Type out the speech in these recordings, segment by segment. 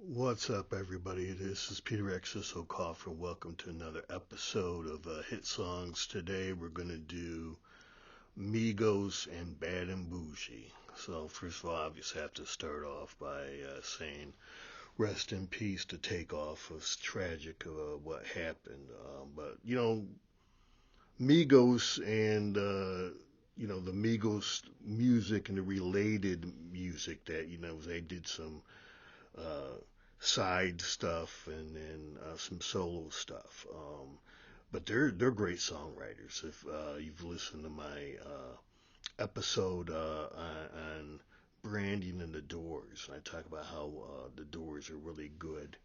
What's up, everybody? This is Peter Exo Cough, and welcome to another episode of Hit Songs. Today, we're going to do Migos and Bad and Bougie. So, first of all, I obviously have to start off by saying rest in peace to Takeoff. It's tragic what happened. But Migos and the Migos music and the related music that they did some uh, side stuff and some solo stuff. But they're great songwriters. If you've listened to my episode on branding and the Doors, I talk about how the Doors are really good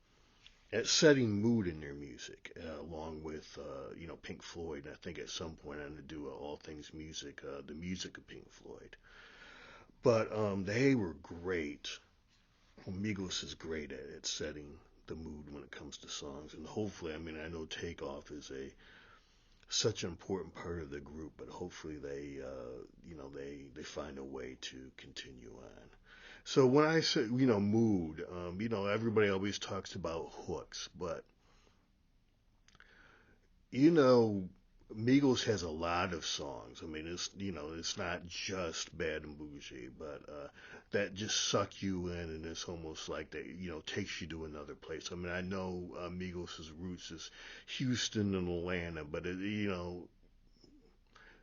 at setting mood in their music, along with Pink Floyd. And I think at some point I'm gonna do all things music, the music of Pink Floyd. But they were great. Migos is great at setting the mood when it comes to songs, and hopefully, I mean, I know Takeoff is a such an important part of the group, but hopefully they find a way to continue on. So when I say mood, everybody always talks about hooks, but you know, Migos has a lot of songs. I mean, it's not just Bad and Bougie, but that just suck you in, and it's almost like that, takes you to another place. I mean, I know Migos' roots is Houston and Atlanta, but and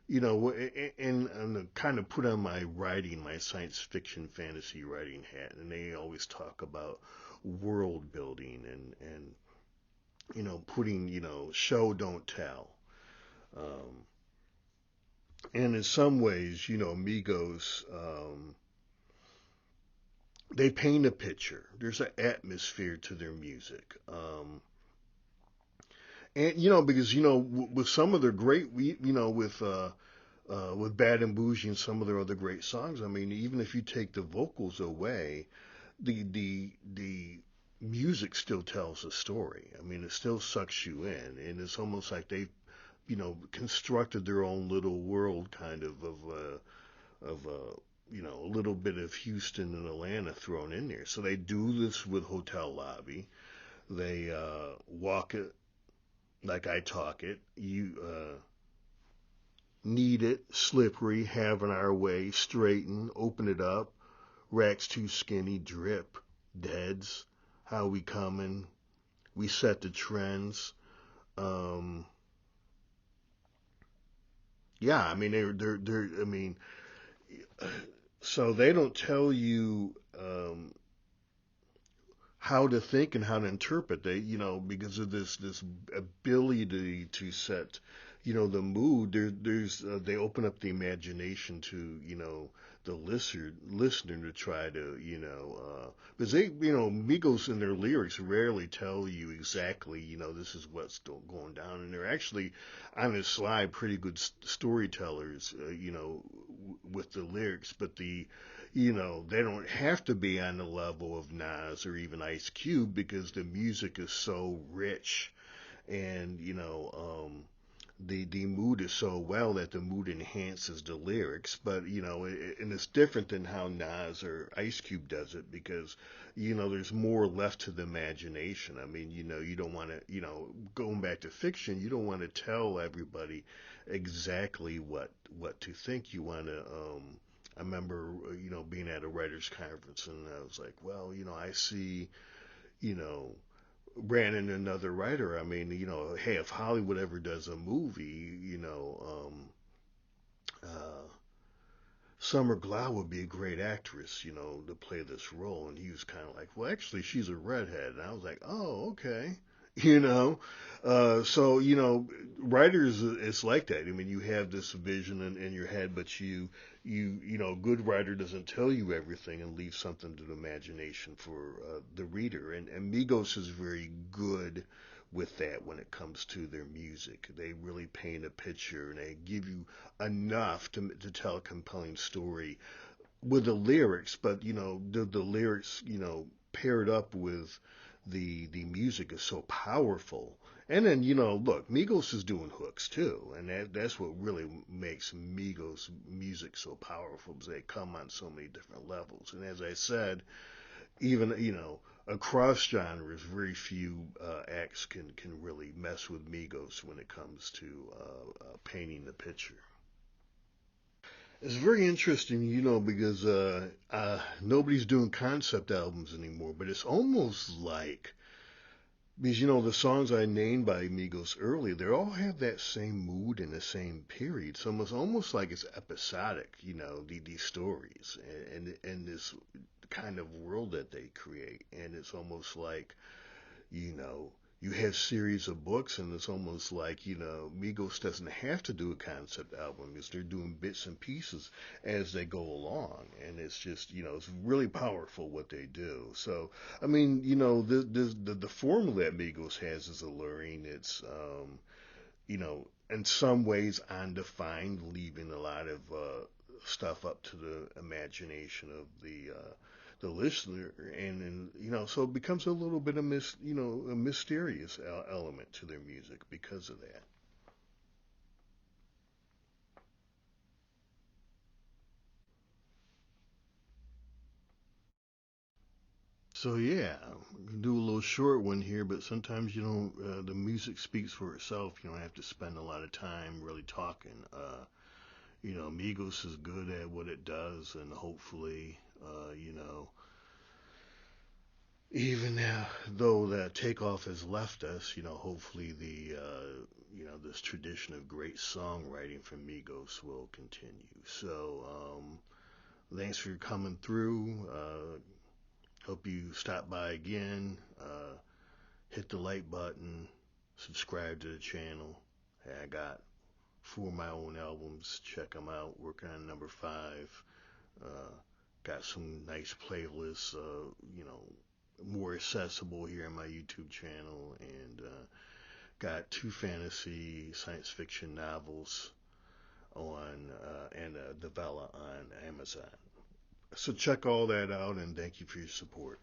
I kind of put on my writing, my science fiction fantasy writing hat, and they always talk about world building and putting show don't tell. Um, and in some ways, Migos, they paint a picture. There's an atmosphere to their music. And because with some of their great, with Bad and Bougie and some of their other great songs, I mean, even if you take the vocals away, the music still tells a story. I mean, it still sucks you in, and it's almost like they constructed their own little world kind of a little bit of Houston and Atlanta thrown in there. So they do this with Hotel Lobby. They walk it like I talk it. You need it, slippery, having our way, straighten, open it up, racks too skinny, drip, deads, how we coming, we set the trends. Um, yeah, I mean they're I mean so they don't tell you how to think and how to interpret. They, because of this ability to set, the mood. There's they open up the imagination to, the listener to try to, because Migos in their lyrics rarely tell you exactly, this is what's going down, and they're actually on the slide pretty good storytellers, with the lyrics, but they don't have to be on the level of Nas or even Ice Cube because the music is so rich and the mood is so well that the mood enhances the lyrics. But and it's different than how Nas or Ice Cube does it because there's more left to the imagination. I mean, you don't want to, going back to fiction, you don't want to tell everybody exactly what to think. You want to I remember, being at a writers' conference, and I was like, well, I see, you know, Brandon, another writer. I mean, hey, if Hollywood ever does a movie, uh, Summer Glau would be a great actress, to play this role. And he was kind of like, well, actually, she's a redhead. And I was like, oh, okay. You know, so writers, it's like that. I mean, you have this vision in your head, but a good writer doesn't tell you everything and leave something to the imagination for the reader. And Migos is very good with that when it comes to their music. They really paint a picture and they give you enough to tell a compelling story with the lyrics, but the lyrics paired up with the music is so powerful. And then look, Migos is doing hooks too, and that's what really makes Migos music so powerful because they come on so many different levels. And as I said, even across genres, very few acts can really mess with Migos when it comes to painting the picture. It's very interesting, because nobody's doing concept albums anymore, but it's almost like because the songs I named by Migos earlier, they all have that same mood and the same period. So it's almost like it's episodic, these stories and this kind of world that they create, and it's almost like you know, you have series of books, and it's almost like Migos doesn't have to do a concept album because they're doing bits and pieces as they go along, and it's just it's really powerful what they do. So I mean, the formula that Migos has is alluring. It's in some ways undefined, leaving a lot of stuff up to the imagination of the listener, and so it becomes a little bit of a mysterious element to their music because of that. So yeah, we can do a little short one here, but sometimes the music speaks for itself. You don't have to spend a lot of time really talking. Migos is good at what it does, and hopefully, even though the takeoff has left us, hopefully this tradition of great songwriting from Migos will continue. So, thanks for coming through. Hope you stop by again. Hit the like button, subscribe to the channel. Hey, I got four of my own albums. Check them out. Working on number five. Uh, got some nice playlists. More accessible here on my YouTube channel, and got two fantasy science fiction novels on and a novella on Amazon. So check all that out, and thank you for your support.